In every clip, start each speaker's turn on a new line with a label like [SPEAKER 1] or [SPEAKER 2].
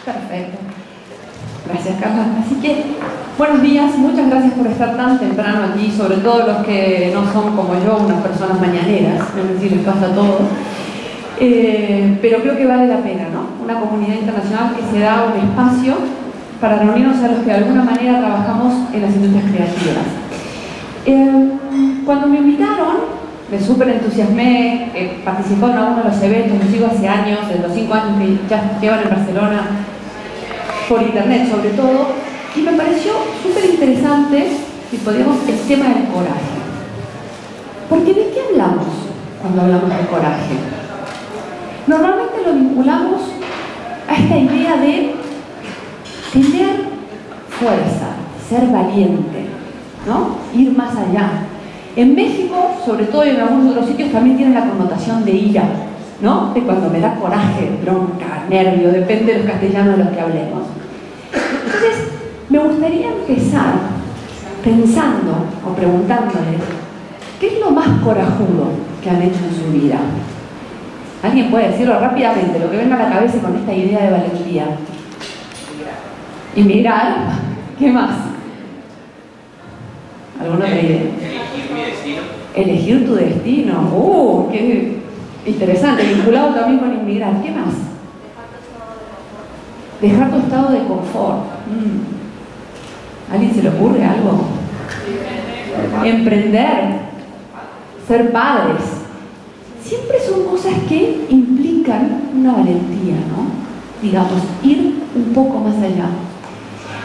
[SPEAKER 1] Perfecto. Gracias, Carla. Así que, buenos días, muchas gracias por estar tan temprano aquí, sobre todo los que no son como yo, unas personas mañaneras, no sé si les pasa a todos. Pero creo que vale la pena, ¿no? Una comunidad internacional que se da un espacio para reunirnos a los que de alguna manera trabajamos en las industrias creativas. Cuando me invitaron, me súper entusiasmé, participé en algunos de los eventos, los sigo hace años, en los 5 años que ya llevan en Barcelona, por internet sobre todo, y me pareció súper interesante, si podíamos, el tema del coraje. Porque ¿de qué hablamos cuando hablamos de coraje? Normalmente lo vinculamos a esta idea de tener fuerza, ser valiente, ¿no? Ir más allá. En México, sobre todo y en algunos otros sitios, también tiene la connotación de ira, ¿no? De cuando me da coraje, bronca, nervio, depende de los castellanos de los que hablemos. Entonces, me gustaría empezar pensando o preguntándoles, ¿qué es lo más corajudo que han hecho en su vida? ¿Alguien puede decirlo rápidamente, lo que venga a la cabeza con esta idea de valentía? Inmigrar. ¿Qué más? ¿Alguna otra idea?
[SPEAKER 2] Elegir mi destino. Elegir
[SPEAKER 1] tu destino. Qué interesante, vinculado también con inmigrar. ¿Qué más? Dejar tu estado de confort. ¿A alguien se le ocurre algo? Emprender. Ser padres. Siempre son cosas que implican una valentía, ¿no? Digamos, ir un poco más allá.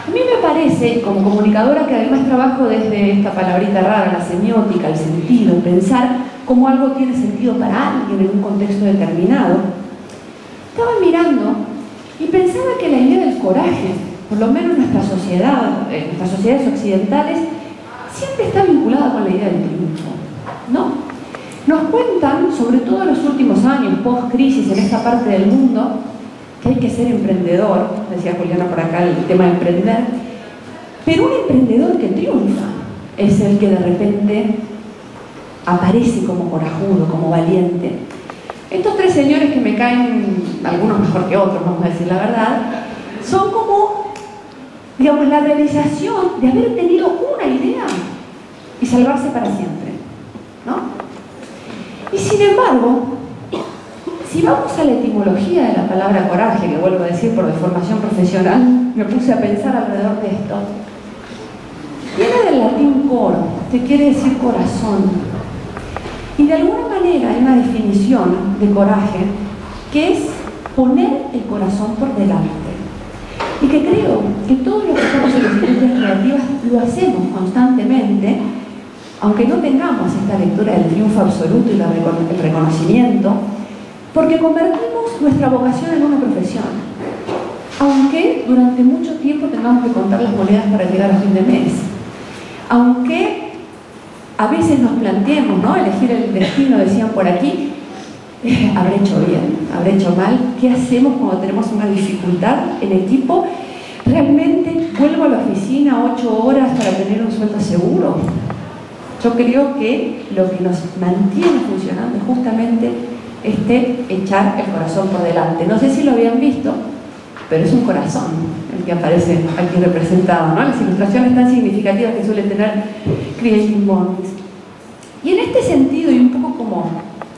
[SPEAKER 1] A mí me parece, como comunicadora, que además trabajo desde esta palabrita rara, la semiótica, el sentido, pensar cómo algo tiene sentido para alguien en un contexto determinado. Estaba mirando y pensaba que la idea del coraje, por lo menos en nuestra sociedad, en nuestras sociedades occidentales, siempre está vinculada con la idea del triunfo, ¿no? Nos cuentan, sobre todo en los últimos años, post-crisis en esta parte del mundo, que hay que ser emprendedor, decía Juliana por acá el tema de emprender, pero un emprendedor que triunfa es el que de repente aparece como corajudo, como valiente. Estos tres señores que me caen, algunos mejor que otros, vamos a decir la verdad, son como, digamos, la realización de haber tenido una idea y salvarse para siempre, ¿no? Y sin embargo, si vamos a la etimología de la palabra coraje, que vuelvo a decir por deformación profesional, me puse a pensar alrededor de esto. Viene del latín cor, que quiere decir corazón. Y de alguna manera hay una definición de coraje que es poner el corazón por delante. Y que creo que todos los que estamos en las industrias creativas lo hacemos constantemente, aunque no tengamos esta lectura del triunfo absoluto y el reconocimiento, porque convertimos nuestra vocación en una profesión, aunque durante mucho tiempo tengamos que contar las monedas para llegar a fin de mes, aunque a veces nos planteemos, ¿no?, elegir el destino, decían por aquí, habré hecho bien, habré hecho mal, ¿qué hacemos cuando tenemos una dificultad en equipo? ¿Realmente vuelvo a la oficina 8 horas para tener un sueldo seguro? Yo creo que lo que nos mantiene funcionando es justamente echar el corazón por delante. No sé si lo habían visto, pero es un corazón el que aparece aquí representado, ¿no? Las ilustraciones tan significativas que suele tener Creative Bonds. Y en este sentido, y un poco como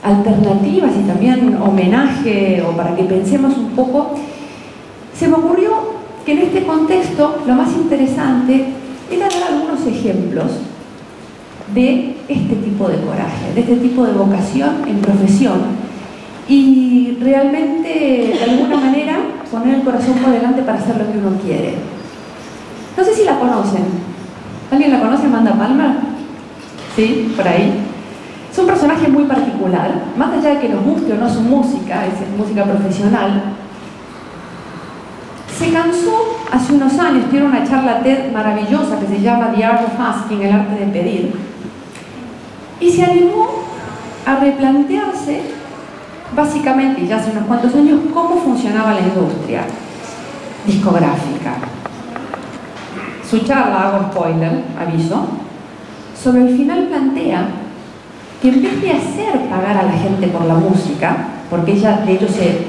[SPEAKER 1] alternativas y también homenaje, o para que pensemos un poco, se me ocurrió que en este contexto lo más interesante era dar algunos ejemplos de este tipo de coraje, de este tipo de vocación en profesión, y realmente de alguna manera poner el corazón por delante para hacer lo que uno quiere. No sé si la conocen. ¿Alguien la conoce? Amanda Palmer. ¿Sí? Por ahí. Es un personaje muy particular, más allá de que nos guste o no su música, es música profesional. Se cansó hace unos años, tiene una charla TED maravillosa que se llama The Art of Asking, el arte de pedir, y se animó a replantearse básicamente, ya hace unos cuantos años, cómo funcionaba la industria discográfica. Su charla, hago spoiler, aviso, sobre el final plantea que en vez de hacer pagar a la gente por la música, porque ella de hecho se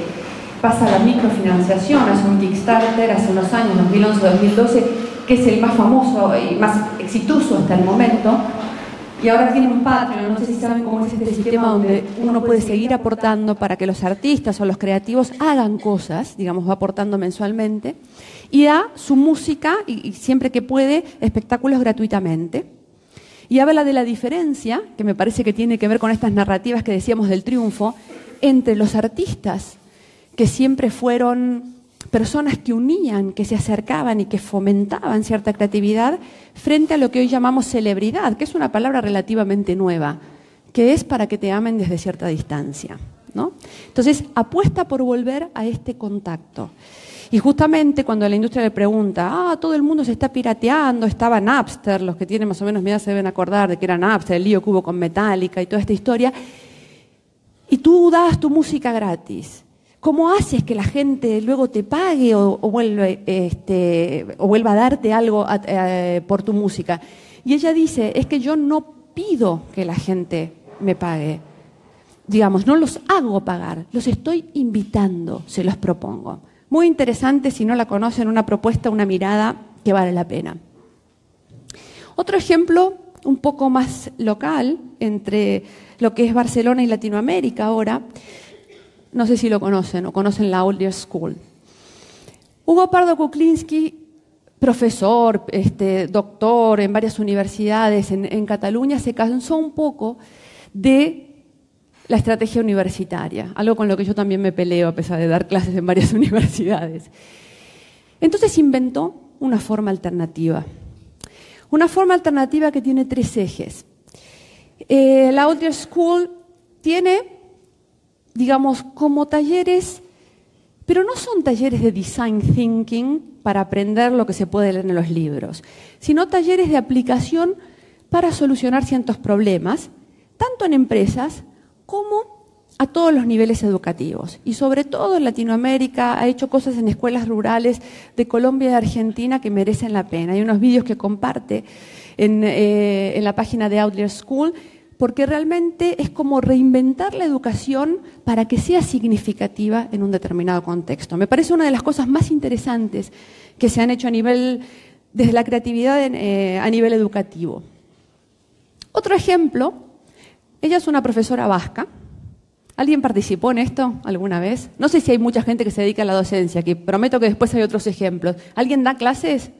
[SPEAKER 1] pasa la microfinanciación, hace un Kickstarter hace unos años, 2011-2012, que es el más famoso y más exitoso hasta el momento. Y ahora tiene un Patreon, no sé si saben cómo es este sistema donde uno puede seguir aportando para que los artistas o los creativos hagan cosas, digamos, va aportando mensualmente, y da su música, y siempre que puede, espectáculos gratuitamente. Y habla de la diferencia, que me parece que tiene que ver con estas narrativas que decíamos del triunfo, entre los artistas, que siempre fueron personas que unían, que se acercaban y que fomentaban cierta creatividad, frente a lo que hoy llamamos celebridad, que es una palabra relativamente nueva, que es para que te amen desde cierta distancia, ¿no? Entonces, apuesta por volver a este contacto. Y justamente cuando la industria le pregunta, todo el mundo se está pirateando, estaba Napster, los que tienen más o menos mi edad se deben acordar de que era Napster, el lío que hubo con Metallica y toda esta historia, y tú das tu música gratis. ¿Cómo haces que la gente luego te pague o vuelva a darte algo por tu música? Y ella dice, es que yo no pido que la gente me pague. Digamos, no los hago pagar, los estoy invitando, se los propongo. Muy interesante, si no la conocen, una propuesta, una mirada que vale la pena. Otro ejemplo, un poco más local, entre lo que es Barcelona y Latinoamérica ahora. No sé si lo conocen o conocen la Old Year School. Hugo Pardo Kuklinski, profesor, doctor en varias universidades en Cataluña, se cansó un poco de la estrategia universitaria, algo con lo que yo también me peleo a pesar de dar clases en varias universidades. Entonces inventó una forma alternativa. Una forma alternativa que tiene 3 ejes. La Old Year School tiene, digamos, como talleres, pero no son talleres de design thinking para aprender lo que se puede leer en los libros, sino talleres de aplicación para solucionar ciertos problemas, tanto en empresas como a todos los niveles educativos. Y sobre todo en Latinoamérica ha hecho cosas en escuelas rurales de Colombia y de Argentina que merecen la pena. Hay unos vídeos que comparte en la página de Old Year School, porque realmente es como reinventar la educación para que sea significativa en un determinado contexto. Me parece una de las cosas más interesantes que se han hecho desde la creatividad a nivel educativo. Otro ejemplo, ella es una profesora vasca. ¿Alguien participó en esto alguna vez? No sé si hay mucha gente que se dedica a la docencia, que prometo que después hay otros ejemplos. ¿Alguien da clases?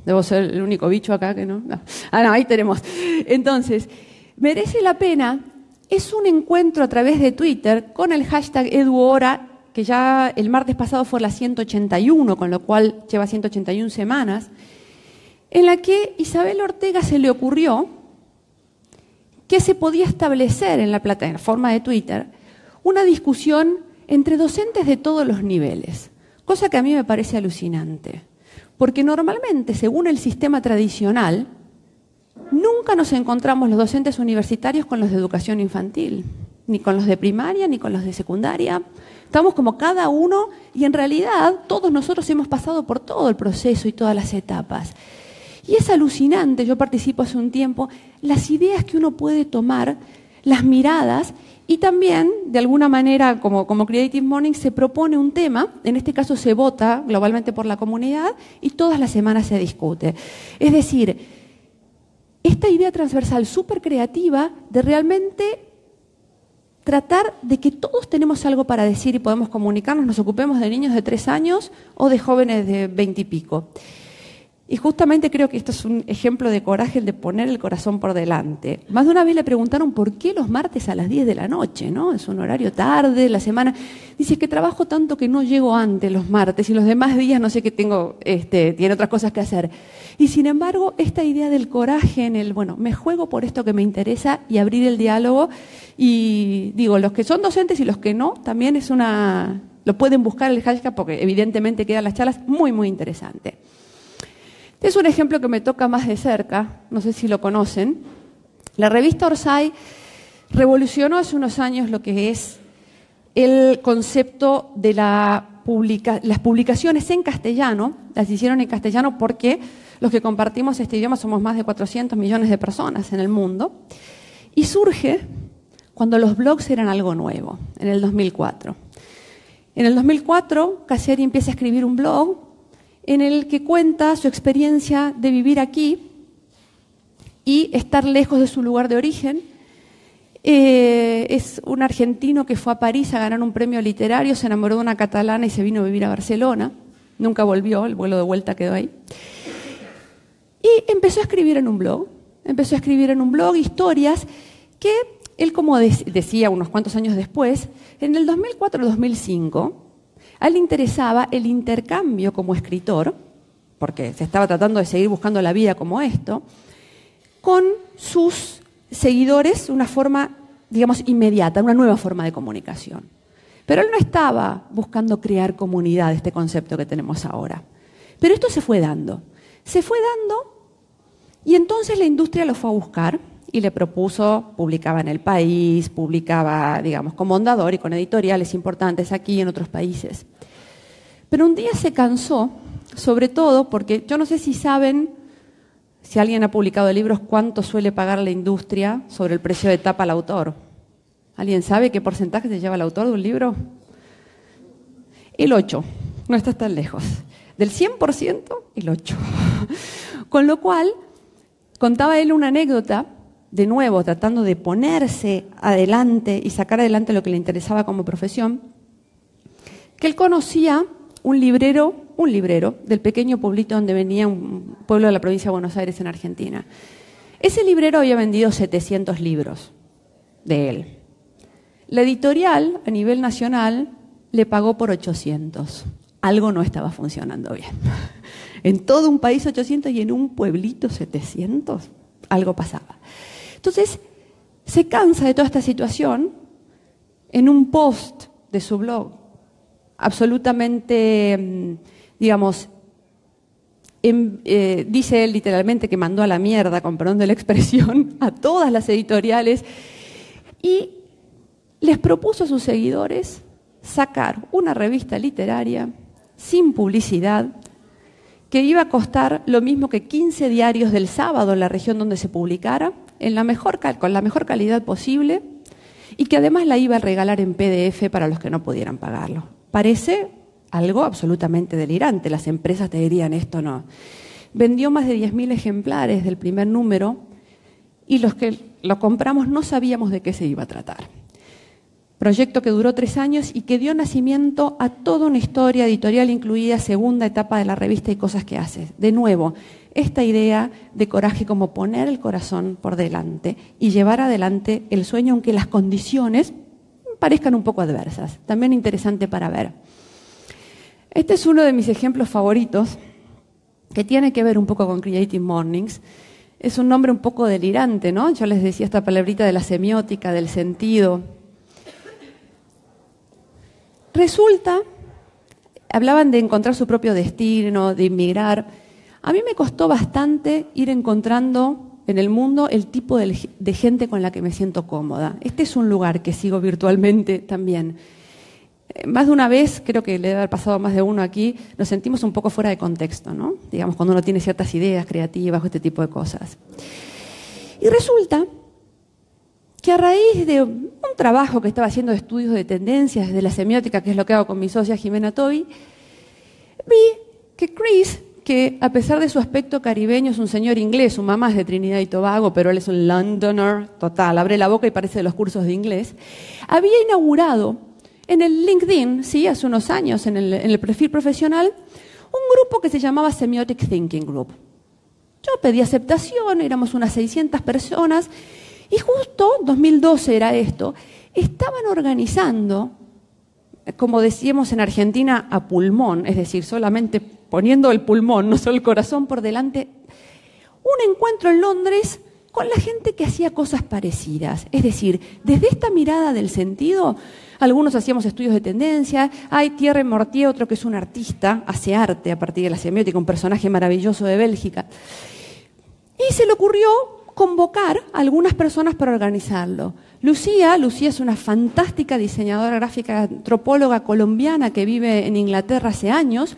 [SPEAKER 1] Debo ser el único bicho acá que no. No, ahí tenemos. Entonces, merece la pena. Es un encuentro a través de Twitter con el hashtag EduHora, que ya el martes pasado fue la 181, con lo cual lleva 181 semanas, en la que Isabel Ortega se le ocurrió que se podía establecer en la plataforma de Twitter una discusión entre docentes de todos los niveles, cosa que a mí me parece alucinante. Porque normalmente, según el sistema tradicional, nunca nos encontramos los docentes universitarios con los de educación infantil, ni con los de primaria, ni con los de secundaria. Estamos como cada uno y en realidad todos nosotros hemos pasado por todo el proceso y todas las etapas. Y es alucinante, yo participo hace un tiempo, las ideas que uno puede tomar, las miradas. Y también, de alguna manera, como Creative Morning, se propone un tema, en este caso se vota globalmente por la comunidad y todas las semanas se discute. Es decir, esta idea transversal súper creativa de realmente tratar de que todos tenemos algo para decir y podemos comunicarnos, nos ocupemos de niños de 3 años o de jóvenes de 20 y pico. Y justamente creo que esto es un ejemplo de coraje, el de poner el corazón por delante. Más de una vez le preguntaron por qué los martes a las 10 de la noche, ¿no? Es un horario tarde, la semana. Dice que trabajo tanto que no llego antes los martes y los demás días no sé qué tengo, tiene otras cosas que hacer. Y sin embargo, esta idea del coraje en el, bueno, me juego por esto que me interesa y abrir el diálogo. Y digo, los que son docentes y los que no, también es lo pueden buscar el hashtag porque evidentemente quedan las charlas muy, muy interesantes. Es un ejemplo que me toca más de cerca, no sé si lo conocen. La revista Orsay revolucionó hace unos años lo que es el concepto de las publicaciones en castellano. Las hicieron en castellano porque los que compartimos este idioma somos más de 400 millones de personas en el mundo. Y surge cuando los blogs eran algo nuevo, en el 2004. En el 2004, Kasseri empieza a escribir un blog en el que cuenta su experiencia de vivir aquí y estar lejos de su lugar de origen. Es un argentino que fue a París a ganar un premio literario, se enamoró de una catalana y se vino a vivir a Barcelona. Nunca volvió, el vuelo de vuelta quedó ahí. Y empezó a escribir en un blog. Empezó a escribir en un blog historias que él, como decía unos cuantos años después, en el 2004-2005, a él le interesaba el intercambio como escritor, porque se estaba tratando de seguir buscando la vida como esto, con sus seguidores, una forma, digamos, inmediata, una nueva forma de comunicación. Pero él no estaba buscando crear comunidad, este concepto que tenemos ahora. Pero esto se fue dando. Se fue dando y entonces la industria lo fue a buscar y le propuso, publicaba en El País, publicaba, digamos, con Mondadori, con editoriales importantes aquí y en otros países. Pero un día se cansó, sobre todo porque yo no sé si saben, si alguien ha publicado libros, cuánto suele pagar la industria sobre el precio de tapa al autor. ¿Alguien sabe qué porcentaje se lleva el autor de un libro? El 8%, no estás tan lejos. Del 100%, el 8%. Con lo cual, contaba él una anécdota, de nuevo, tratando de ponerse adelante y sacar adelante lo que le interesaba como profesión, que él conocía un librero del pequeño pueblito donde venía, un pueblo de la provincia de Buenos Aires, en Argentina. Ese librero había vendido 700 libros de él. La editorial, a nivel nacional, le pagó por 800. Algo no estaba funcionando bien. En todo un país 800 y en un pueblito 700, algo pasaba. Entonces, se cansa de toda esta situación en un post de su blog, absolutamente, digamos, dice él literalmente que mandó a la mierda, con perdón de la expresión, a todas las editoriales y les propuso a sus seguidores sacar una revista literaria sin publicidad que iba a costar lo mismo que 15 diarios del Sábado en la región donde se publicara, con la mejor calidad posible, y que además la iba a regalar en PDF para los que no pudieran pagarlo. Parece algo absolutamente delirante. Las empresas te dirían esto no. Vendió más de 10.000 ejemplares del primer número y los que lo compramos no sabíamos de qué se iba a tratar. Proyecto que duró 3 años y que dio nacimiento a toda una historia editorial, incluida segunda etapa de la revista y cosas que hace. De nuevo, esta idea de coraje como poner el corazón por delante y llevar adelante el sueño, aunque las condiciones parezcan un poco adversas. También interesante para ver. Este es uno de mis ejemplos favoritos, que tiene que ver un poco con Creative Mornings. Es un nombre un poco delirante, ¿no? Yo les decía esta palabrita de la semiótica, del sentido. Resulta, hablaban de encontrar su propio destino, de inmigrar. A mí me costó bastante ir encontrando en el mundo el tipo de gente con la que me siento cómoda. Este es un lugar que sigo virtualmente también. Más de una vez, creo que le debe haber pasado a más de uno aquí, nos sentimos un poco fuera de contexto, ¿no? Digamos, cuando uno tiene ciertas ideas creativas o este tipo de cosas. Y resulta que a raíz de un trabajo que estaba haciendo de estudios de tendencias de la semiótica, que es lo que hago con mi socia Jimena Tobi, vi que Chris, que a pesar de su aspecto caribeño es un señor inglés, su mamá es de Trinidad y Tobago, pero él es un Londoner total, abre la boca y parece de los cursos de inglés, había inaugurado en el LinkedIn, sí, hace unos años, en el perfil profesional, un grupo que se llamaba Semiotic Thinking Group. Yo pedí aceptación, éramos unas 600 personas, y justo, 2012 era esto, estaban organizando, como decíamos en Argentina, a pulmón, es decir, solamente poniendo el pulmón, no solo el corazón por delante, un encuentro en Londres con la gente que hacía cosas parecidas. Es decir, desde esta mirada del sentido, algunos hacíamos estudios de tendencia, hay Thierry Mortier, otro que es un artista, hace arte a partir de la semiótica, un personaje maravilloso de Bélgica, y se le ocurrió convocar a algunas personas para organizarlo. Lucía es una fantástica diseñadora gráfica, antropóloga colombiana que vive en Inglaterra hace años,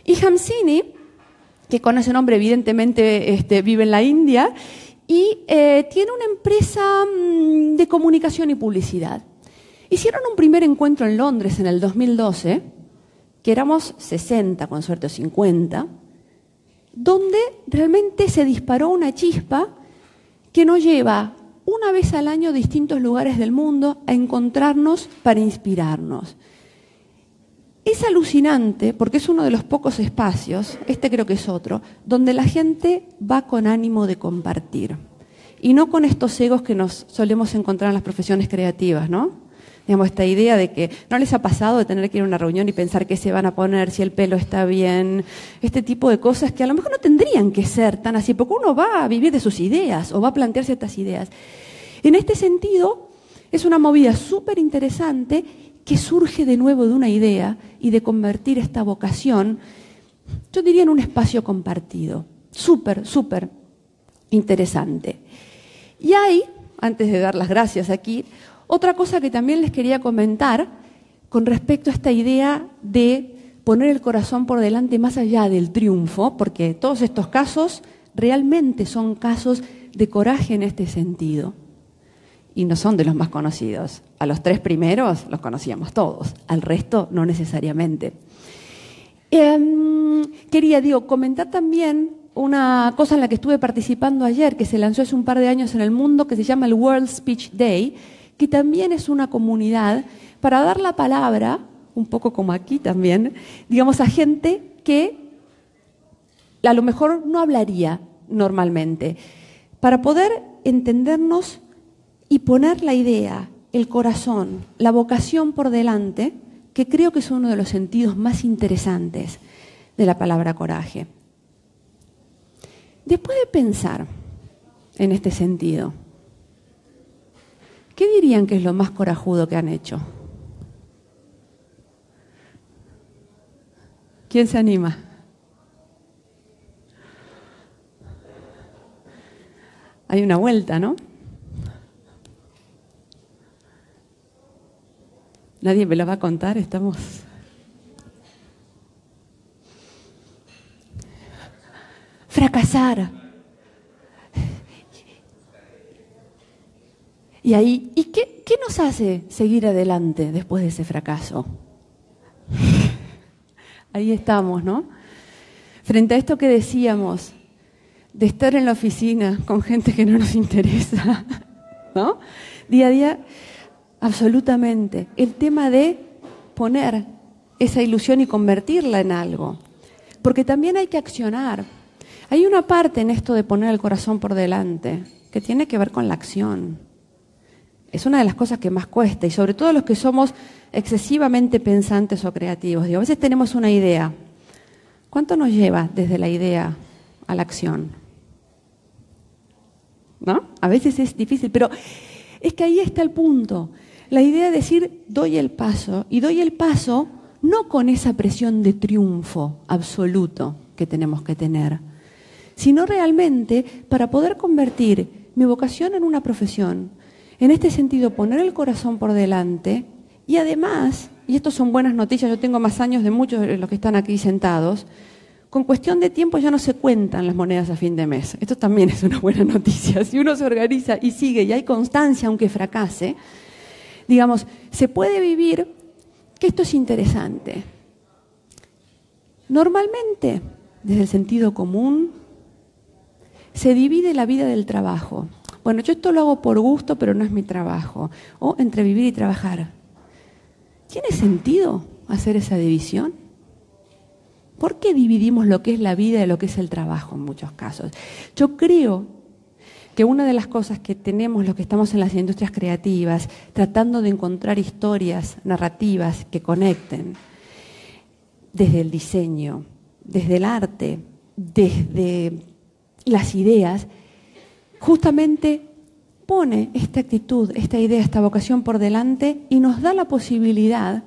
[SPEAKER 1] y Hamsini, que con ese nombre evidentemente vive en la India, y tiene una empresa de comunicación y publicidad. Hicieron un primer encuentro en Londres en el 2012, que éramos 60, con suerte, o 50, donde realmente se disparó una chispa que nos lleva una vez al año a distintos lugares del mundo a encontrarnos para inspirarnos. Es alucinante porque es uno de los pocos espacios, este creo que es otro, donde la gente va con ánimo de compartir y no con estos egos que nos solemos encontrar en las profesiones creativas, ¿no? Digamos, esta idea de que no les ha pasado de tener que ir a una reunión y pensar qué se van a poner, si el pelo está bien, este tipo de cosas que a lo mejor no tendrían que ser tan así, porque uno va a vivir de sus ideas o va a plantearse estas ideas. En este sentido, es una movida súper interesante que surge de nuevo de una idea y de convertir esta vocación, yo diría, en un espacio compartido. Súper, súper interesante. Y hay, antes de dar las gracias aquí, otra cosa que también les quería comentar con respecto a esta idea de poner el corazón por delante más allá del triunfo, porque todos estos casos realmente son casos de coraje en este sentido. Y no son de los más conocidos. A los 3 primeros los conocíamos todos, al resto no necesariamente. Quería, comentar también una cosa en la que estuve participando ayer, que se lanzó hace un par de años en el mundo, que se llama el World Speech Day, que también es una comunidad para dar la palabra, un poco como aquí también, digamos, a gente que a lo mejor no hablaría normalmente, para poder entendernos y poner la idea, el corazón, la vocación por delante, que creo que es uno de los sentidos más interesantes de la palabra coraje. Después de pensar en este sentido, ¿qué dirían que es lo más corajudo que han hecho? ¿Quién se anima? Hay una vuelta, ¿no? Nadie me lo va a contar, estamos... Fracasar. Y ahí, ¿y qué nos hace seguir adelante después de ese fracaso? Ahí estamos, ¿no? Frente a esto que decíamos, de estar en la oficina con gente que no nos interesa, ¿no? Día a día, absolutamente. El tema de poner esa ilusión y convertirla en algo. Porque también hay que accionar. Hay una parte en esto de poner el corazón por delante que tiene que ver con la acción. Es una de las cosas que más cuesta, y sobre todo los que somos excesivamente pensantes o creativos. A veces tenemos una idea. ¿Cuánto nos lleva desde la idea a la acción? ¿No? A veces es difícil, pero es que ahí está el punto. La idea de decir, doy el paso, y doy el paso no con esa presión de triunfo absoluto que tenemos que tener, sino realmente para poder convertir mi vocación en una profesión. En este sentido, poner el corazón por delante y además, y esto son buenas noticias, yo tengo más años de muchos de los que están aquí sentados, con cuestión de tiempo ya no se cuentan las monedas a fin de mes. Esto también es una buena noticia. Si uno se organiza y sigue y hay constancia, aunque fracase, digamos, se puede vivir, que esto es interesante. Normalmente, desde el sentido común, se divide la vida del trabajo. Bueno, yo esto lo hago por gusto, pero no es mi trabajo. O entre vivir y trabajar. ¿Tiene sentido hacer esa división? ¿Por qué dividimos lo que es la vida de lo que es el trabajo en muchos casos? Yo creo que una de las cosas que tenemos los que estamos en las industrias creativas, tratando de encontrar historias, narrativas que conecten, desde el diseño, desde el arte, desde las ideas, justamente pone esta actitud, esta idea, esta vocación por delante y nos da la posibilidad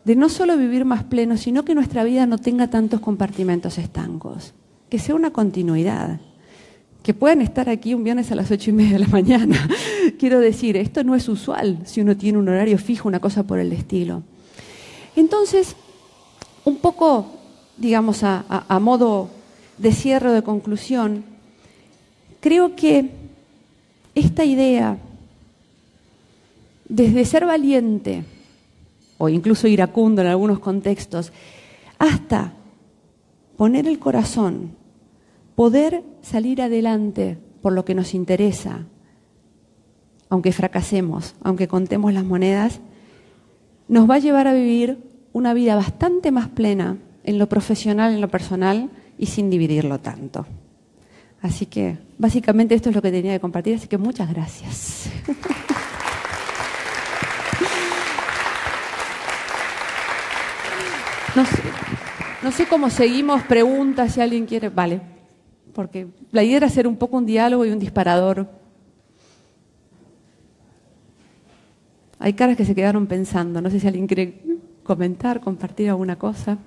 [SPEAKER 1] de no solo vivir más pleno, sino que nuestra vida no tenga tantos compartimentos estancos, que sea una continuidad, que puedan estar aquí un viernes a las 8:30 de la mañana. Quiero decir, esto no es usual si uno tiene un horario fijo, una cosa por el estilo. Entonces, un poco, digamos, a modo de cierre o de conclusión, creo que esta idea desde ser valiente, o incluso iracundo en algunos contextos, hasta poner el corazón, poder salir adelante por lo que nos interesa, aunque fracasemos, aunque contemos las monedas, nos va a llevar a vivir una vida bastante más plena en lo profesional, en lo personal y sin dividirlo tanto. Así que básicamente esto es lo que tenía que compartir, así que muchas gracias. No sé cómo seguimos, preguntas, si alguien quiere. Vale, porque la idea era hacer un poco un diálogo y un disparador. Hay caras que se quedaron pensando, no sé si alguien quiere comentar, compartir alguna cosa.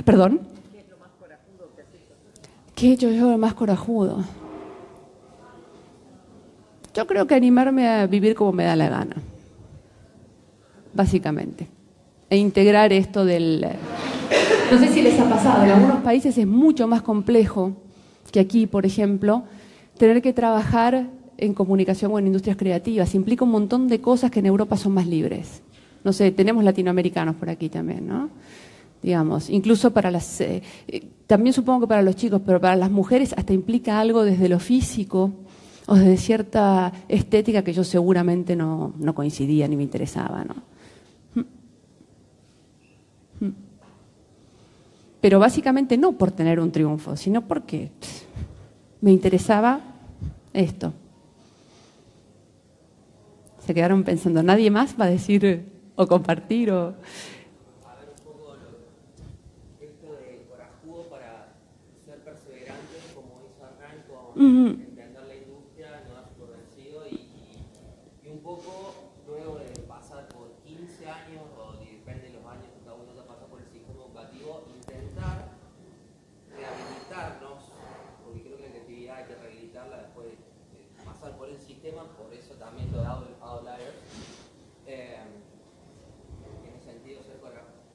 [SPEAKER 1] ¿Perdón? ¿Qué he hecho yo lo más corajudo? Yo creo que animarme a vivir como me da la gana, básicamente. E integrar esto del... No sé si les ha pasado, en algunos países es mucho más complejo que aquí, por ejemplo, tener que trabajar en comunicación o en industrias creativas. Implica un montón de cosas que en Europa son más libres. No sé, tenemos latinoamericanos por aquí también, ¿no? Digamos, incluso para las... también supongo que para los chicos, pero para las mujeres hasta implica algo desde lo físico o desde cierta estética que yo seguramente no coincidía ni me interesaba, ¿no? Pero básicamente no por tener un triunfo, sino porque me interesaba esto. Se quedaron pensando, ¿nadie más va a decir o compartir o...?
[SPEAKER 2] Entender la industria, no darse por vencido y un poco luego de pasar por 15 años o depende de los años que cada uno ha pasado por el sistema educativo, intentar rehabilitarnos, porque creo que la creatividad hay que rehabilitarla después de pasar por el sistema, por eso también lo he dado el outlier, en el sentido de ser corajoso.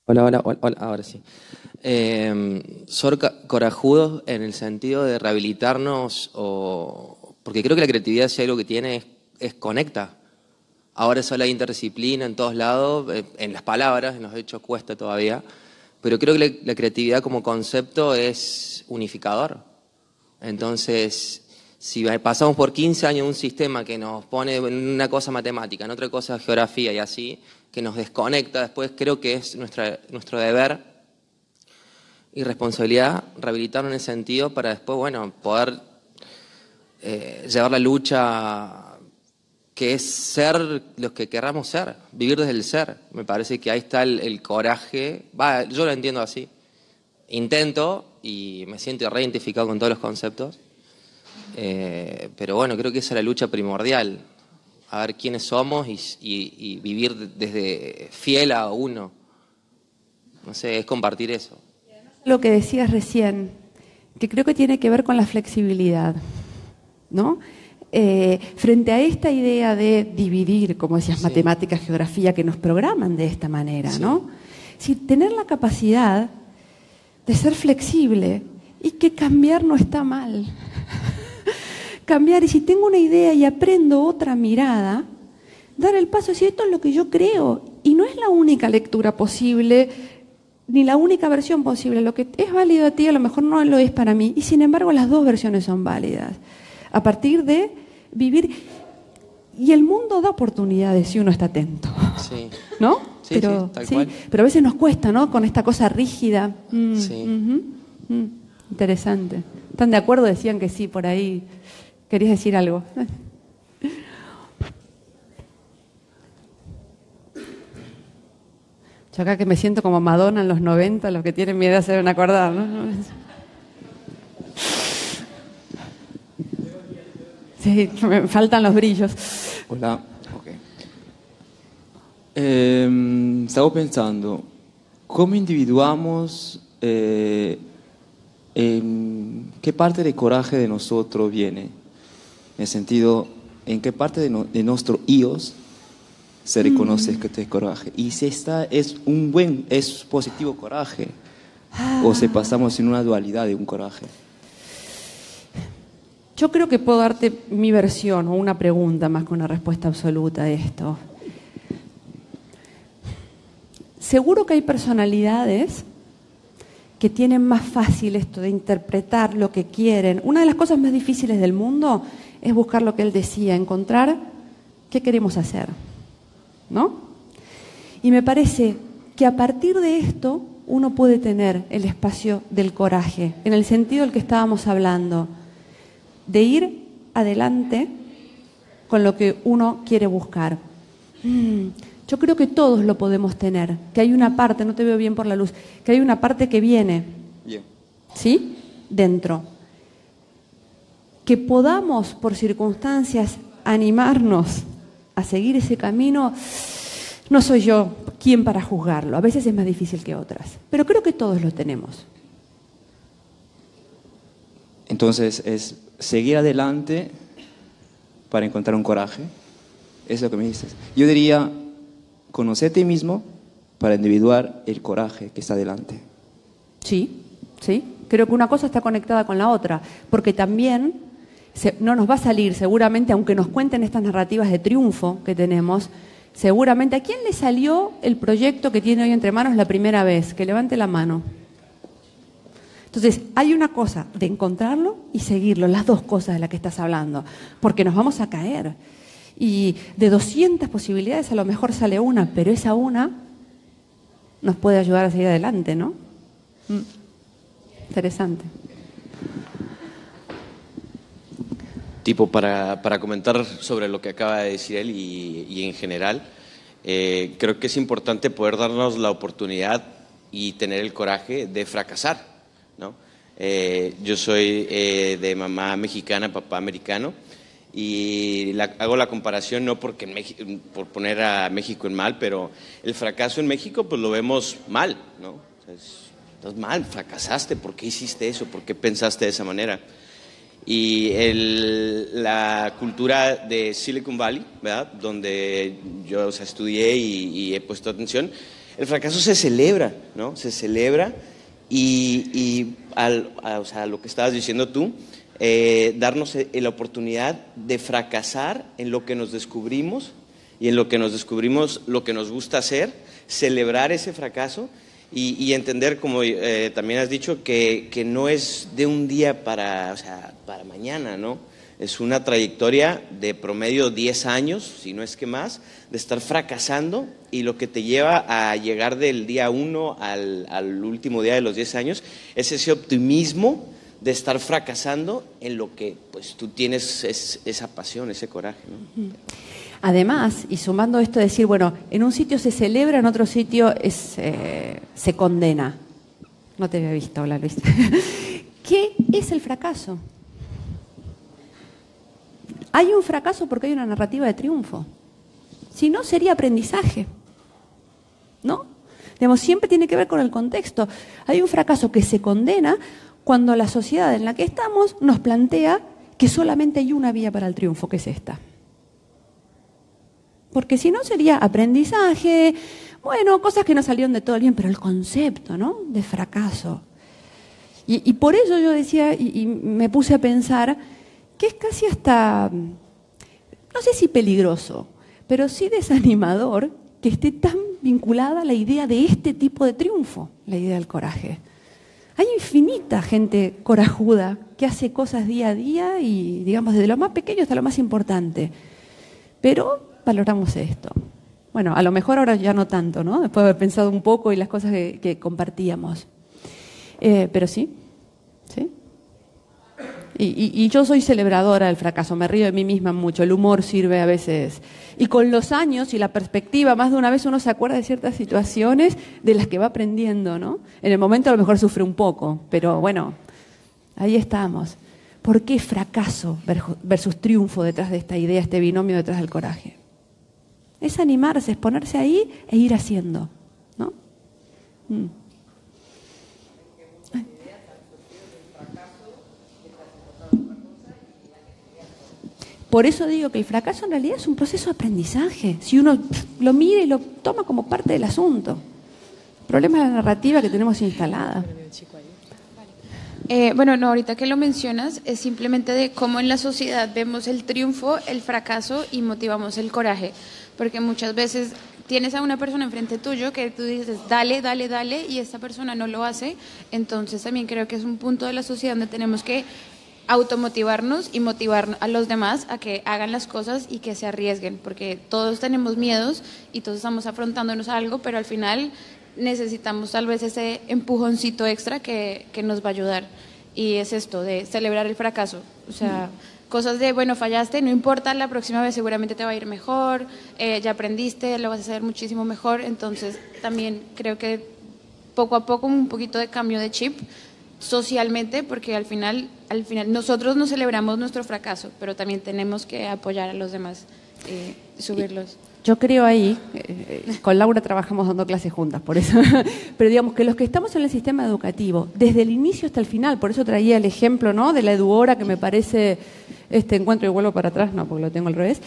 [SPEAKER 2] Hola, ahora sí. Ser corajudos en el sentido de rehabilitarnos, porque creo que la creatividad, si algo que tiene, es conecta. Ahora se habla de interdisciplina en todos lados, en las palabras, en los hechos cuesta todavía, pero creo que la creatividad como concepto es unificador. Entonces, si pasamos por 15 años un sistema que nos pone en una cosa matemática, en otra cosa geografía y así, que nos desconecta, después creo que es nuestro deber y responsabilidad rehabilitarnos en ese sentido para después, bueno, poder llevar la lucha que es ser los que querramos ser, vivir desde el ser. Me parece que ahí está el coraje. Yo lo entiendo así. Intento y me siento reidentificado con todos los conceptos. Pero bueno, creo que esa es la lucha primordial. A ver quiénes somos y vivir desde fiel a uno. No sé, es compartir eso.
[SPEAKER 1] Lo que decías recién, que creo que tiene que ver con la flexibilidad, ¿no? Frente a esta idea de dividir, como decías, sí, matemáticas, geografía, que nos programan de esta manera, sí, ¿no? Sí, tener la capacidad de ser flexible y que cambiar no está mal. Cambiar, y si tengo una idea y aprendo otra mirada, dar el paso y decir, esto es lo que yo creo, y no es la única lectura posible, ni la única versión posible. Lo que es válido a ti a lo mejor no lo es para mí, y sin embargo las dos versiones son válidas. A partir de vivir, y el mundo da oportunidades si uno está atento,
[SPEAKER 2] sí,
[SPEAKER 1] ¿no?
[SPEAKER 2] Sí, pero, sí, tal cual.
[SPEAKER 1] Pero a veces nos cuesta, ¿no? Con esta cosa rígida.
[SPEAKER 2] Sí.
[SPEAKER 1] Interesante. ¿Están de acuerdo? Decían que sí, por ahí. ¿Querías decir algo? Yo acá que me siento como Madonna en los 90, los que tienen mi edad se deben acordar, ¿no? Sí, me faltan los brillos.
[SPEAKER 3] Hola, ok. Stavo pensando, ¿cómo individuamos en qué parte del coraje de nosotros viene? En el sentido, ¿en qué parte de nuestro IOS se reconoce que este coraje. Y si esta es es positivo coraje, o si pasamos en una dualidad de un coraje.
[SPEAKER 1] Yo creo que puedo darte mi versión o una pregunta más que una respuesta absoluta de esto. Seguro que hay personalidades que tienen más fácil esto de interpretar lo que quieren. Una de las cosas más difíciles del mundo es buscar lo que él decía, encontrar qué queremos hacer, ¿no? Y me parece que a partir de esto uno puede tener el espacio del coraje, en el sentido del que estábamos hablando, de ir adelante con lo que uno quiere buscar. Yo creo que todos lo podemos tener, que hay una parte, no te veo bien por la luz, que hay una parte que viene, ¿sí? Dentro. Que podamos, por circunstancias, animarnos a seguir ese camino, no soy yo quien para juzgarlo. A veces es más difícil que otras, pero creo que todos lo tenemos.
[SPEAKER 3] Entonces es seguir adelante para encontrar un coraje. Es lo que me dices. Yo diría, conocer a ti mismo para individuar el coraje que está delante.
[SPEAKER 1] Sí, sí. Creo que una cosa está conectada con la otra, porque también no nos va a salir, seguramente, aunque nos cuenten estas narrativas de triunfo que tenemos, seguramente, ¿a quién le salió el proyecto que tiene hoy entre manos la primera vez? Que levante la mano. Entonces, hay una cosa de encontrarlo y seguirlo, las dos cosas de las que estás hablando, porque nos vamos a caer. Y de 200 posibilidades a lo mejor sale una, pero esa una nos puede ayudar a seguir adelante, ¿no? Interesante.
[SPEAKER 4] Tipo, para comentar sobre lo que acaba de decir él y en general, creo que es importante poder darnos la oportunidad y tener el coraje de fracasar, ¿no? Yo soy de mamá mexicana, papá americano, y hago la comparación no porque por poner a México en mal, pero el fracaso en México pues lo vemos mal, ¿no? O sea, estás mal, fracasaste, ¿por qué hiciste eso? ¿Por qué pensaste de esa manera? Y la cultura de Silicon Valley, ¿verdad? Donde yo, o sea, estudié y he puesto atención, el fracaso se celebra, ¿no? Se celebra o sea, lo que estabas diciendo tú, darnos la oportunidad de fracasar en lo que nos descubrimos y en lo que nos descubrimos lo que nos gusta hacer, celebrar ese fracaso y entender, como también has dicho, que no es de un día para mañana, ¿no? Es una trayectoria de promedio 10 años, si no es que más, de estar fracasando, y lo que te lleva a llegar del día 1 al último día de los 10 años es ese optimismo de estar fracasando en lo que pues tú tienes esa pasión, ese coraje, ¿no?
[SPEAKER 1] Además, y sumando esto de decir, bueno, en un sitio se celebra, en otro sitio se condena. No te había visto hablar, Luis. ¿Qué es el fracaso? Hay un fracaso porque hay una narrativa de triunfo. Si no, sería aprendizaje, ¿no? Digamos, siempre tiene que ver con el contexto. Hay un fracaso que se condena cuando la sociedad en la que estamos nos plantea que solamente hay una vía para el triunfo, que es esta. Porque si no sería aprendizaje, bueno, cosas que no salieron de todo bien, pero el concepto, ¿no?, de fracaso. Y por eso yo decía, y me puse a pensar, que es casi hasta, no sé si peligroso, pero sí desanimador que esté tan vinculada a la idea de este tipo de triunfo, la idea del coraje. Hay infinita gente corajuda que hace cosas día a día y, digamos, desde lo más pequeño hasta lo más importante. Pero valoramos esto. Bueno, a lo mejor ahora ya no tanto, ¿no? Después de haber pensado un poco y las cosas que compartíamos. Pero sí, sí. Y yo soy celebradora del fracaso, me río de mí misma mucho, el humor sirve a veces. Y con los años y la perspectiva, más de una vez uno se acuerda de ciertas situaciones de las que va aprendiendo, ¿no? En el momento a lo mejor sufre un poco, pero bueno, ahí estamos. ¿Por qué fracaso versus triunfo detrás de esta idea, este binomio detrás del coraje? Es animarse, es ponerse ahí e ir haciendo, ¿no? Por eso digo que el fracaso en realidad es un proceso de aprendizaje. Si uno lo mira y lo toma como parte del asunto. El problema es la narrativa que tenemos instalada.
[SPEAKER 5] Bueno, no, ahorita que lo mencionas, es simplemente de cómo en la sociedad vemos el triunfo, el fracaso y motivamos el coraje. Porque muchas veces tienes a una persona enfrente tuyo que tú dices, dale, dale, dale, y esta persona no lo hace. Entonces también creo que es un punto de la sociedad donde tenemos que automotivarnos y motivar a los demás a que hagan las cosas y que se arriesguen. Porque todos tenemos miedos y todos estamos afrontándonos a algo, pero al final necesitamos tal vez ese empujoncito extra que nos va a ayudar. Y es esto, de celebrar el fracaso. O sea, cosas de, bueno, fallaste, no importa, la próxima vez seguramente te va a ir mejor, ya aprendiste, lo vas a hacer muchísimo mejor. Entonces, también creo que poco a poco un poquito de cambio de chip socialmente, porque al final nosotros no celebramos nuestro fracaso, pero también tenemos que apoyar a los demás, subirlos.
[SPEAKER 1] Yo creo ahí, con Laura trabajamos dando clases juntas, por eso, pero digamos que los que estamos en el sistema educativo, desde el inicio hasta el final, por eso traía el ejemplo, ¿no?, de la Eduhora, que me parece, encuentro y vuelvo para atrás, no, porque lo tengo al revés,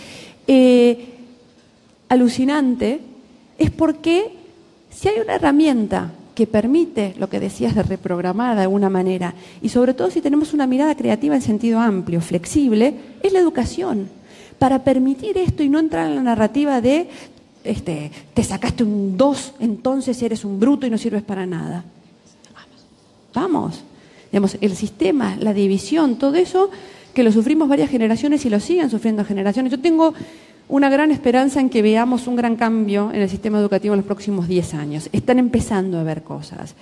[SPEAKER 1] alucinante, es porque si hay una herramienta que permite lo que decías de reprogramar de alguna manera, y sobre todo si tenemos una mirada creativa en sentido amplio, flexible, es la educación. Para permitir esto y no entrar en la narrativa de te sacaste un 2, entonces eres un bruto y no sirves para nada. Vamos. Digamos, el sistema, la división, todo eso que lo sufrimos varias generaciones y lo siguen sufriendo generaciones. Yo tengo una gran esperanza en que veamos un gran cambio en el sistema educativo en los próximos 10 años. Están empezando a ver cosas.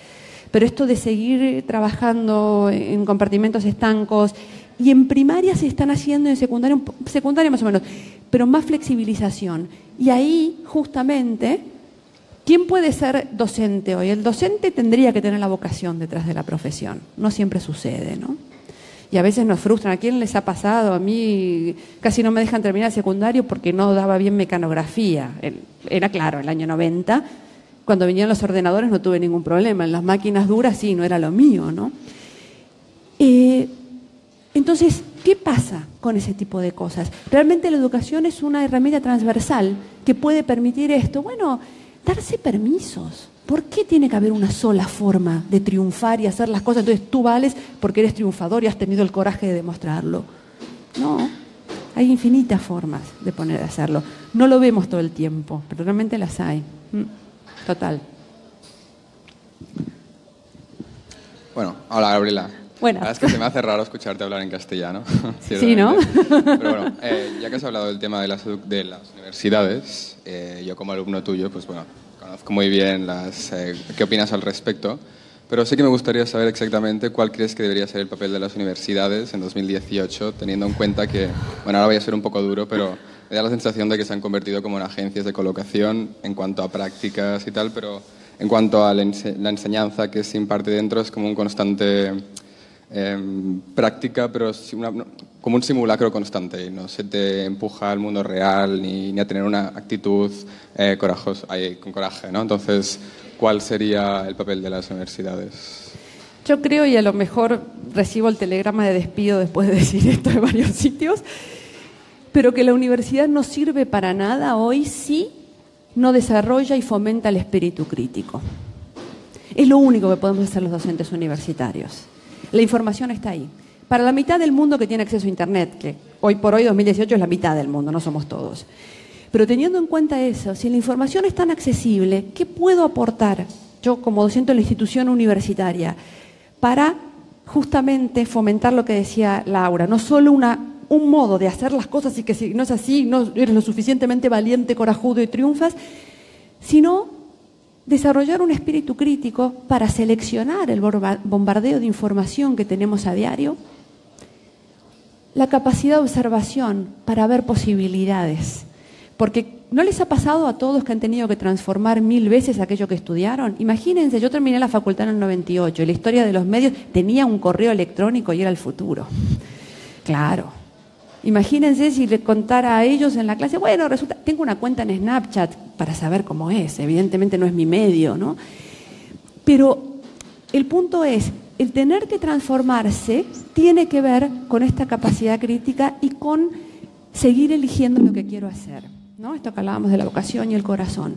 [SPEAKER 1] Pero esto de seguir trabajando en compartimentos estancos, y en primaria se están haciendo, en secundaria más o menos, pero más flexibilización. Y ahí, justamente, ¿quién puede ser docente hoy? El docente tendría que tener la vocación detrás de la profesión. No siempre sucede, ¿no? Y a veces nos frustran. ¿A quién les ha pasado? A mí casi no me dejan terminar el secundario porque no daba bien mecanografía. Era claro, el año 90, cuando vinieron los ordenadores no tuve ningún problema. En las máquinas duras sí, no era lo mío, ¿no? Entonces, ¿qué pasa con ese tipo de cosas? Realmente la educación es una herramienta transversal que puede permitir esto. Bueno, darse permisos. ¿Por qué tiene que haber una sola forma de triunfar y hacer las cosas? Entonces tú vales porque eres triunfador y has tenido el coraje de demostrarlo. No, hay infinitas formas de poner a hacerlo. No lo vemos todo el tiempo, pero realmente las hay. Total.
[SPEAKER 6] Bueno, hola Gabriela.
[SPEAKER 1] Bueno.
[SPEAKER 6] La verdad es que se me hace raro escucharte hablar en castellano.
[SPEAKER 1] Sí, ¿no?
[SPEAKER 6] Pero bueno, ya que has hablado del tema de las universidades, yo como alumno tuyo, pues bueno, conozco muy bien qué opinas al respecto, pero sí que me gustaría saber exactamente cuál crees que debería ser el papel de las universidades en 2018, teniendo en cuenta que, bueno, ahora voy a ser un poco duro, pero me da la sensación de que se han convertido como en agencias de colocación en cuanto a prácticas y tal, pero en cuanto a la enseñanza que se imparte dentro es como un constante práctica, pero como un simulacro constante. No se te empuja al mundo real ni a tener una actitud con coraje, ¿no? Entonces, ¿cuál sería el papel de las universidades?
[SPEAKER 1] Yo creo, y a lo mejor recibo el telegrama de despido después de decir esto en varios sitios, pero que la universidad no sirve para nada hoy si no desarrolla y fomenta el espíritu crítico. Es lo único que podemos hacer los docentes universitarios. La información está ahí. Para la mitad del mundo que tiene acceso a Internet, que hoy por hoy, 2018, es la mitad del mundo, no somos todos. Pero teniendo en cuenta eso, si la información es tan accesible, ¿qué puedo aportar yo como docente de la institución universitaria para justamente fomentar lo que decía Laura? No solo un modo de hacer las cosas y que si no es así, no eres lo suficientemente valiente, corajudo y triunfas, sino desarrollar un espíritu crítico para seleccionar el bombardeo de información que tenemos a diario, la capacidad de observación para ver posibilidades. Porque ¿no les ha pasado a todos que han tenido que transformar 1000 veces aquello que estudiaron? Imagínense, yo terminé la facultad en el 98 y la historia de los medios tenía un correo electrónico y era el futuro. Claro. Imagínense si le contara a ellos en la clase, bueno, resulta, tengo una cuenta en Snapchat para saber cómo es, evidentemente no es mi medio, ¿no? Pero el punto es, el tener que transformarse tiene que ver con esta capacidad crítica y con seguir eligiendo lo que quiero hacer, ¿no? Esto que hablábamos de la vocación y el corazón.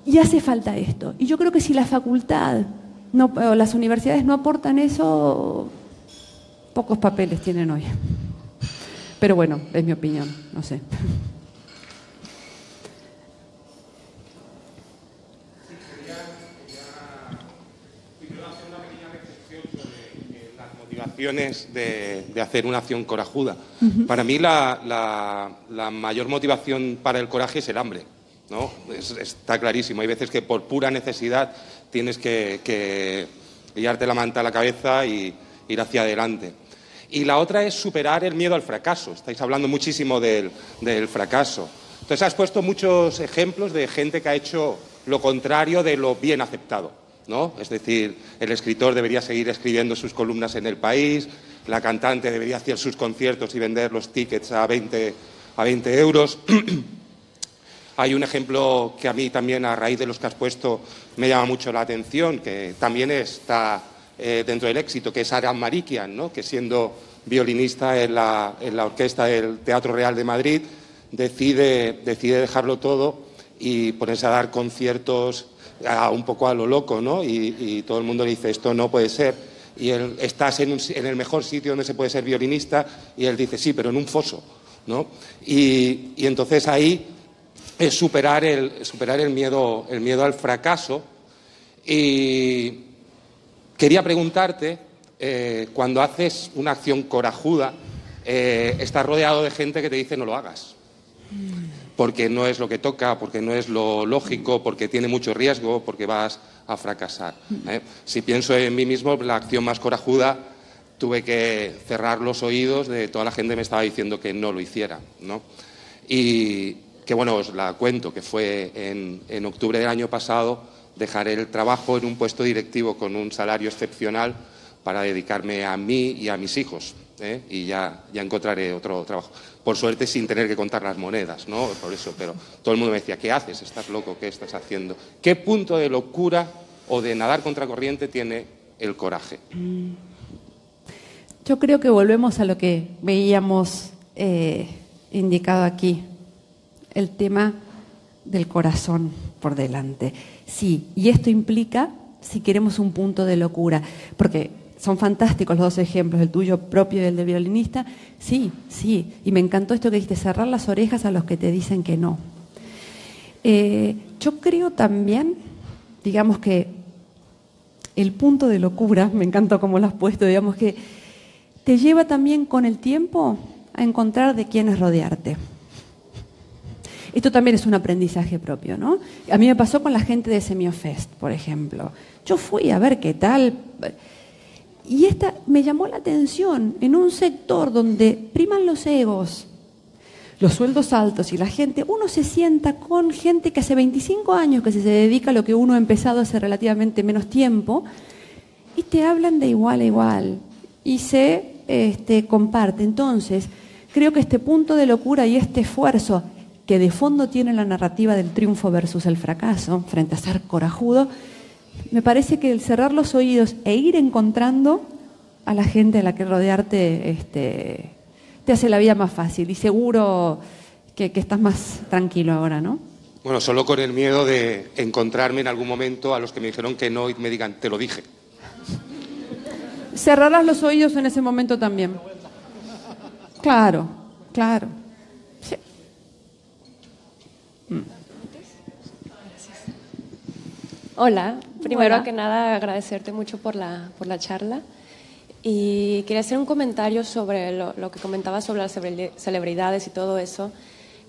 [SPEAKER 1] Y hace falta esto. Y yo creo que si la facultad o las universidades no aportan eso, pocos papeles tienen hoy. Pero bueno, es mi opinión, no sé.
[SPEAKER 7] De hacer una acción corajuda. Para mí la mayor motivación para el coraje es el hambre, ¿no? Está clarísimo. Hay veces que por pura necesidad tienes que guiarte la manta a la cabeza y ir hacia adelante. Y la otra es superar el miedo al fracaso. Estáis hablando muchísimo del fracaso. Entonces has puesto muchos ejemplos de gente que ha hecho lo contrario de lo bien aceptado, ¿no? Es decir, el escritor debería seguir escribiendo sus columnas en El País, la cantante debería hacer sus conciertos y vender los tickets a 20 euros. Hay un ejemplo que a mí también, a raíz de los que has puesto, me llama mucho la atención, que también está dentro del éxito, que es Aram Marikian, ¿no? Que siendo violinista en la orquesta del Teatro Real de Madrid, decide dejarlo todo y ponerse a dar conciertos un poco a lo loco, ¿no? Y todo el mundo le dice, esto no puede ser. Y él, estás en el mejor sitio donde se puede ser violinista, y él dice, sí, pero en un foso, ¿no? Y entonces ahí es superar el miedo al fracaso. Y quería preguntarte, cuando haces una acción corajuda, estás rodeado de gente que te dice no lo hagas, porque no es lo que toca, porque no es lo lógico, porque tiene mucho riesgo, porque vas a fracasar. Si pienso en mí mismo, la acción más corajuda, tuve que cerrar los oídos de toda la gente que me estaba diciendo que no lo hiciera, ¿no? Y que, bueno, os la cuento, que fue en octubre del año pasado, dejaré el trabajo en un puesto directivo con un salario excepcional para dedicarme a mí y a mis hijos, y ya encontraré otro trabajo. Por suerte, sin tener que contar las monedas, ¿no? Por eso, pero todo el mundo me decía, ¿qué haces? ¿Estás loco? ¿Qué estás haciendo? ¿Qué punto de locura o de nadar contracorriente tiene el coraje?
[SPEAKER 1] Yo creo que volvemos a lo que veíamos indicado aquí, el tema del corazón por delante. Sí, y esto implica, si queremos, un punto de locura, porque son fantásticos los dos ejemplos, el tuyo propio y el del violinista. Sí, y me encantó esto que dijiste, cerrar las orejas a los que te dicen que no. Yo creo también, digamos que el punto de locura, me encanta cómo lo has puesto, digamos que te lleva también con el tiempo a encontrar de quiénes rodearte. Esto también es un aprendizaje propio, ¿no? A mí me pasó con la gente de Semiofest, por ejemplo. Yo fui a ver qué tal, y esta me llamó la atención en un sector donde priman los egos, los sueldos altos y la gente, uno se sienta con gente que hace 25 años que se dedica a lo que uno ha empezado hace relativamente menos tiempo, y te hablan de igual a igual y se comparte. Entonces, creo que este punto de locura y este esfuerzo que de fondo tiene la narrativa del triunfo versus el fracaso, frente a ser corajudo, me parece que el cerrar los oídos e ir encontrando a la gente a la que rodearte te hace la vida más fácil, y seguro que estás más tranquilo ahora, ¿no?
[SPEAKER 7] Bueno, solo con el miedo de encontrarme en algún momento a los que me dijeron que no y me digan, te lo dije.
[SPEAKER 1] Cerrarás los oídos en ese momento también. Claro. Sí.
[SPEAKER 8] Hola, primero
[SPEAKER 1] Hola.
[SPEAKER 8] que nada agradecerte mucho por la charla, y quería hacer un comentario sobre lo que comentabas sobre las celebridades y todo eso,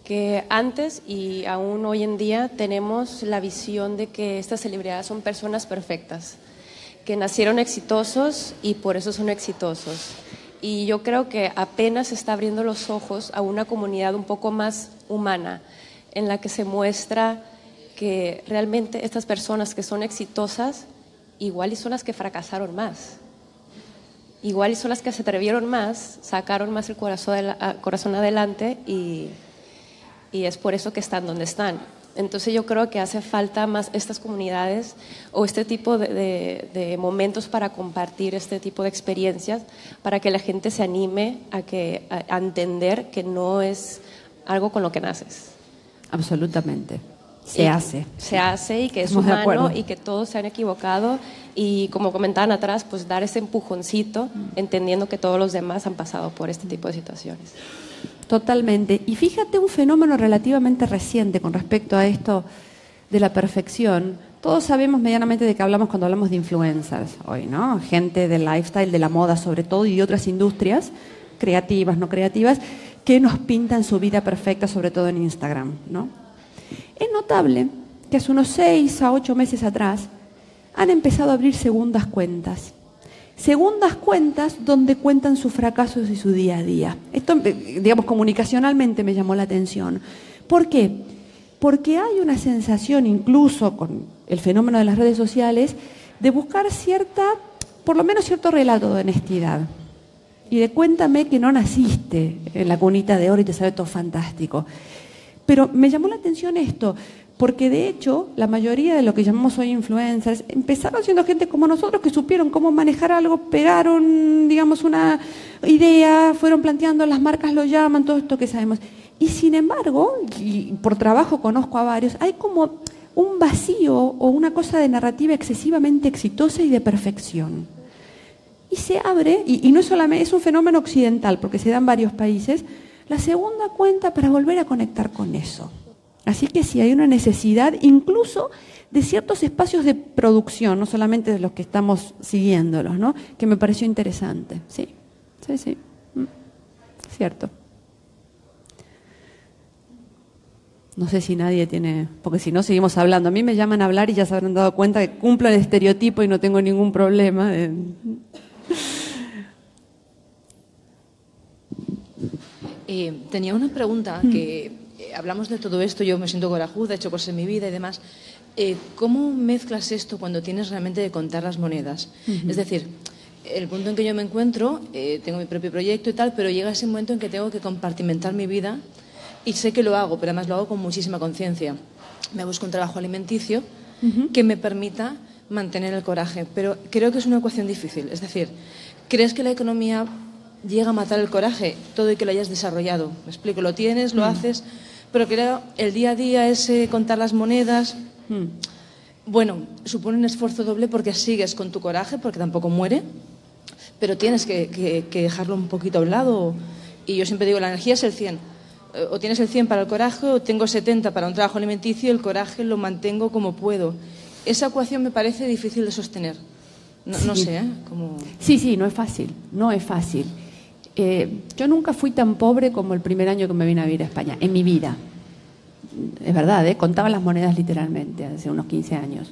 [SPEAKER 8] que antes y aún hoy en día tenemos la visión de que estas celebridades son personas perfectas, que nacieron exitosos y por eso son exitosos. Y yo creo que apenas se está abriendo los ojos a una comunidad un poco más humana, en la que se muestra que realmente estas personas que son exitosas, igual y son las que fracasaron más. Igual y son las que se atrevieron más, sacaron más el corazón adelante, y es por eso que están donde están. Entonces yo creo que hace falta más estas comunidades o este tipo de momentos para compartir este tipo de experiencias, para que la gente se anime a entender que no es algo con lo que naces.
[SPEAKER 1] Absolutamente. Se hace.
[SPEAKER 8] Se hace y que es
[SPEAKER 1] Estamos de
[SPEAKER 8] humano
[SPEAKER 1] acuerdo.
[SPEAKER 8] y que todos se han equivocado y, como comentaban atrás, pues dar ese empujoncito entendiendo que todos los demás han pasado por este tipo de situaciones.
[SPEAKER 1] Totalmente. Y fíjate un fenómeno relativamente reciente con respecto a esto de la perfección. Todos sabemos medianamente de qué hablamos cuando hablamos de influencers hoy, ¿no? Gente del lifestyle, de la moda sobre todo y de otras industrias, creativas, no creativas, que nos pintan su vida perfecta, sobre todo en Instagram, ¿no? Es notable que hace unos 6 a 8 meses atrás han empezado a abrir segundas cuentas. Segundas cuentas donde cuentan sus fracasos y su día a día. Esto, digamos, comunicacionalmente me llamó la atención. ¿Por qué? Porque hay una sensación, incluso con el fenómeno de las redes sociales, de buscar por lo menos cierto relato de honestidad. Y de cuéntame que no naciste en la cunita de oro y te sale todo fantástico. Pero me llamó la atención esto, porque de hecho la mayoría de lo que llamamos hoy influencers empezaron siendo gente como nosotros que supieron cómo manejar algo, pegaron, digamos, una idea, fueron planteando, las marcas lo llaman, todo esto que sabemos. Y sin embargo, y por trabajo conozco a varios, hay como un vacío o una cosa de narrativa excesivamente exitosa y de perfección. Y se abre, y no solamente, es un fenómeno occidental, porque se da en varios países, la segunda cuenta para volver a conectar con eso. Así que sí, hay una necesidad incluso de ciertos espacios de producción, no solamente de los que estamos siguiéndolos, ¿no? Que me pareció interesante. Sí. Cierto. No sé si nadie tiene, porque si no seguimos hablando. A mí me llaman a hablar y ya se habrán dado cuenta que cumplo el estereotipo y no tengo ningún problema.
[SPEAKER 9] Tenía una pregunta que hablamos de todo esto, yo me siento corajuda, he hecho cosas en mi vida y demás. ¿Cómo mezclas esto cuando tienes realmente de contar las monedas? Es decir, el punto en que yo me encuentro, tengo mi propio proyecto y tal, pero llega ese momento en que tengo que compartimentar mi vida y sé que lo hago, pero además lo hago con muchísima conciencia. Me busco un trabajo alimenticio que me permita mantener el coraje, pero creo que es una ecuación difícil. Es decir, ¿crees que la economía llega a matar el coraje, todo y que lo hayas desarrollado? Me explico, lo tienes, lo haces, pero creo el día a día, ese contar las monedas, bueno, supone un esfuerzo doble porque sigues con tu coraje, porque tampoco muere, pero tienes que dejarlo un poquito a un lado. Y yo siempre digo, la energía es el 100. O tienes el 100 para el coraje o tengo 70 para un trabajo alimenticio y el coraje lo mantengo como puedo. Esa ecuación me parece difícil de sostener. No sé, ¿eh? Como...
[SPEAKER 1] Sí, no es fácil, no es fácil. Yo nunca fui tan pobre como el primer año que me vine a vivir a España, en mi vida. Es verdad, contaba las monedas literalmente, hace unos 15 años.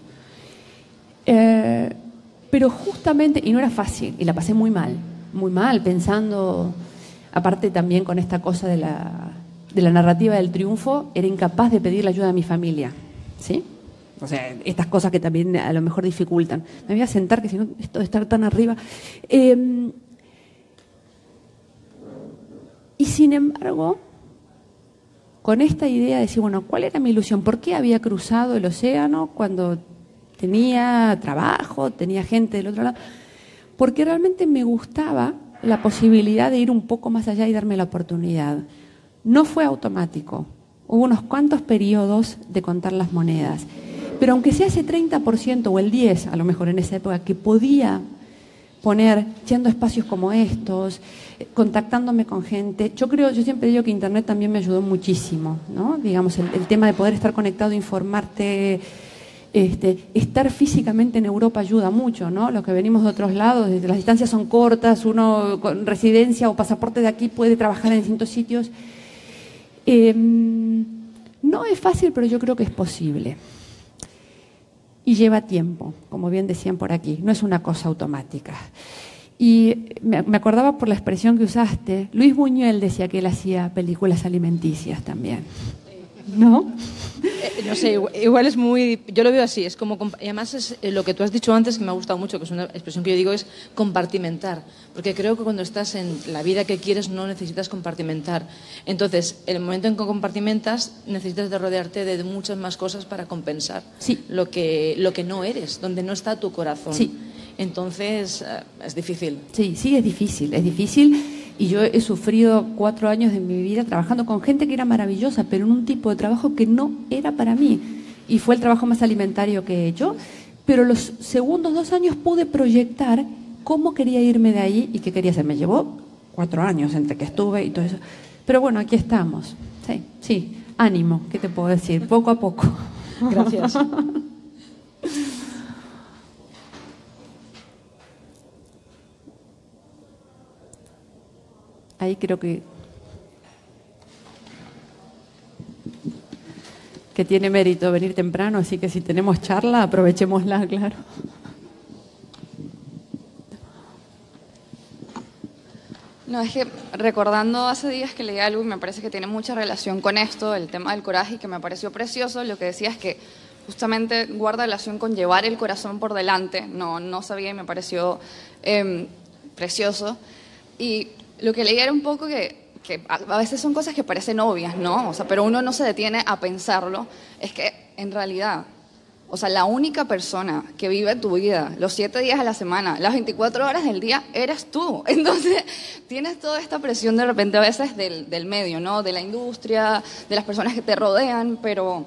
[SPEAKER 1] Pero justamente, y no era fácil, y la pasé muy mal, pensando, aparte también con esta cosa de la narrativa del triunfo, era incapaz de pedir la ayuda a mi familia, ¿sí? O sea, estas cosas que también a lo mejor dificultan. Me voy a sentar, que si no, esto de estar tan arriba... Y sin embargo, con esta idea de decir, bueno, ¿cuál era mi ilusión? ¿Por qué había cruzado el océano cuando tenía trabajo, tenía gente del otro lado? Porque realmente me gustaba la posibilidad de ir un poco más allá y darme la oportunidad. No fue automático. Hubo unos cuantos periodos de contar las monedas. Pero aunque sea ese 30% o el 10%, a lo mejor en esa época, que podía poner yendo a espacios como estos, contactándome con gente. Yo siempre digo que Internet también me ayudó muchísimo, ¿no? Digamos, el tema de poder estar conectado, informarte, estar físicamente en Europa ayuda mucho, ¿no? Los que venimos de otros lados, las distancias son cortas, uno con residencia o pasaporte de aquí puede trabajar en distintos sitios. No es fácil, pero yo creo que es posible. Y lleva tiempo, como bien decían por aquí, no es una cosa automática. Y me acordaba por la expresión que usaste, Luis Buñuel decía que él hacía películas alimenticias también, ¿no?
[SPEAKER 9] No sé, igual es muy... Yo lo veo así, es como... Y además es lo que tú has dicho antes, que me ha gustado mucho, que es una expresión que yo digo, es compartimentar. Porque creo que cuando estás en la vida que quieres no necesitas compartimentar. Entonces, en el momento en que compartimentas, necesitas de rodearte de muchas más cosas para compensar lo que no eres, donde no está tu corazón.
[SPEAKER 1] Sí.
[SPEAKER 9] Entonces, es difícil.
[SPEAKER 1] Sí, es difícil, es difícil. Y yo he sufrido 4 años de mi vida trabajando con gente que era maravillosa, pero en un tipo de trabajo que no era para mí. Y fue el trabajo más alimentario que he hecho. Pero los segundos 2 años pude proyectar cómo quería irme de ahí y qué quería hacer. Me llevó 4 años entre que estuve y todo eso. Pero bueno, aquí estamos. Sí, ánimo, ¿qué te puedo decir? Poco a poco.
[SPEAKER 9] Gracias.
[SPEAKER 1] Ahí creo que tiene mérito venir temprano, así que si tenemos charla, aprovechémosla, claro.
[SPEAKER 10] No, es que recordando hace días que leí algo y me parece que tiene mucha relación con esto, el tema del coraje, y que me pareció precioso, lo que decía es que justamente guarda relación con llevar el corazón por delante. No sabía y me pareció precioso. Y lo que leí era un poco que a veces son cosas que parecen obvias, ¿no? O sea, pero uno no se detiene a pensarlo. Es que en realidad, o sea, la única persona que vive tu vida los 7 días a la semana, las 24 horas del día, eres tú. Entonces, tienes toda esta presión de repente a veces del medio, ¿no? De la industria, de las personas que te rodean, pero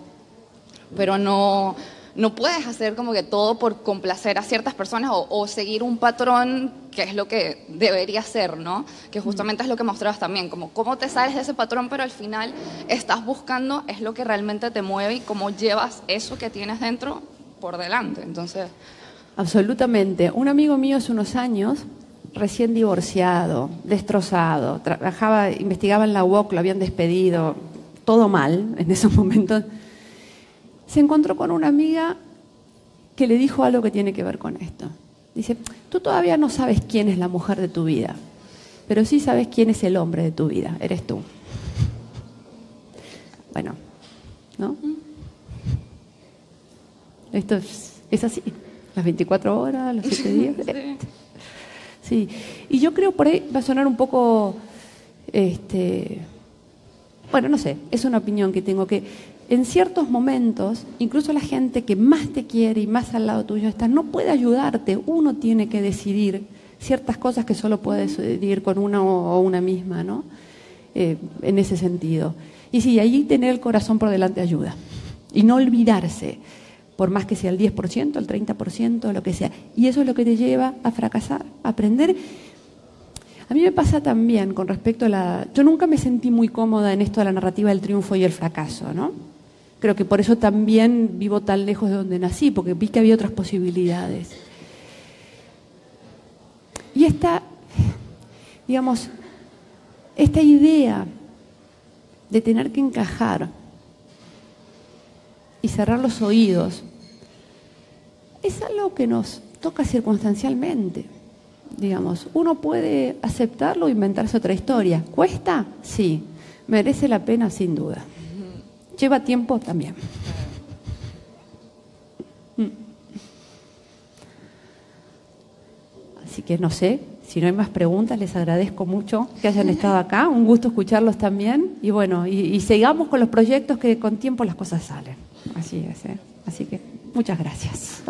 [SPEAKER 10] no puedes hacer como que todo por complacer a ciertas personas o seguir un patrón que es lo que debería ser, ¿no? Que justamente es lo que mostrabas también, como cómo te sales de ese patrón, pero al final estás buscando es lo que realmente te mueve y cómo llevas eso que tienes dentro por delante. Entonces,
[SPEAKER 1] absolutamente. Un amigo mío hace unos años, recién divorciado, destrozado, investigaba en la UOC, lo habían despedido, todo mal en esos momentos. Se encontró con una amiga que le dijo algo que tiene que ver con esto. Dice, tú todavía no sabes quién es la mujer de tu vida, pero sí sabes quién es el hombre de tu vida, eres tú. Bueno, ¿no? Esto es así, las 24 horas, los 7 días. Sí, y yo creo por ahí va a sonar un poco, bueno, no sé, es una opinión que tengo, que en ciertos momentos, incluso la gente que más te quiere y más al lado tuyo está, no puede ayudarte. Uno tiene que decidir ciertas cosas que solo puede decidir con una o una misma, ¿no? En ese sentido. Y sí, ahí tener el corazón por delante ayuda. Y no olvidarse, por más que sea el 10%, el 30%, lo que sea. Y eso es lo que te lleva a fracasar, a aprender. A mí me pasa también con respecto a yo nunca me sentí muy cómoda en esto de la narrativa del triunfo y el fracaso, ¿no? Creo que por eso también vivo tan lejos de donde nací, porque vi que había otras posibilidades. Y esta idea de tener que encajar y cerrar los oídos es algo que nos toca circunstancialmente. Digamos, uno puede aceptarlo o inventarse otra historia. ¿Cuesta? Sí. ¿Merece la pena? Sin duda. Lleva tiempo también. Así que no sé, si no hay más preguntas, les agradezco mucho que hayan estado acá. Un gusto escucharlos también. Y bueno, y sigamos con los proyectos que con tiempo las cosas salen. Así es, ¿eh? Así que muchas gracias.